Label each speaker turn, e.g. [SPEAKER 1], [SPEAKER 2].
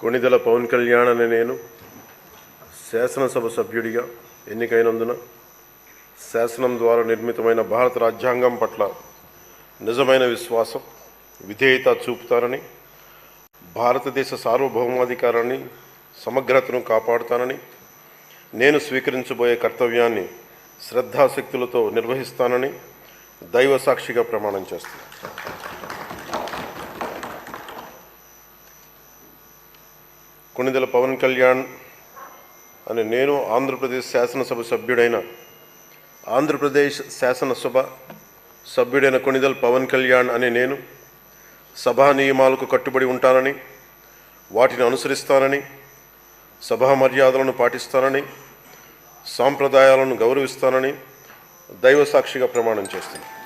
[SPEAKER 1] కొణిదెల పవన్ కళ్యాణ్ అనే నేను శాసనసభ సభ్యుడిగా ఎన్నికైనందున శాసనం ద్వారా నిర్మితమైన భారత రాజ్యాంగం పట్ల నిజమైన విశ్వాసం, విధేయత చూపుతానని, భారతదేశ సార్వభౌమాధికారాన్ని, సమగ్రతను కాపాడుతానని, నేను స్వీకరించబోయే కర్తవ్యాన్ని శ్రద్ధాశక్తులతో నిర్వహిస్తానని దైవ సాక్షిగా ప్రమాణం చేస్తున్నాను. కొణిదెల పవన్ కళ్యాణ్ అనే నేను ఆంధ్రప్రదేశ్ శాసనసభ సభ్యుడైన కొణిదెల పవన్ కళ్యాణ్ అనే నేను సభా నియమాలకు కట్టుబడి ఉంటానని, వాటిని అనుసరిస్తానని, సభా మర్యాదలను పాటిస్తానని, సాంప్రదాయాలను గౌరవిస్తానని దైవ సాక్షిగా ప్రమాణం చేస్తున్నాను.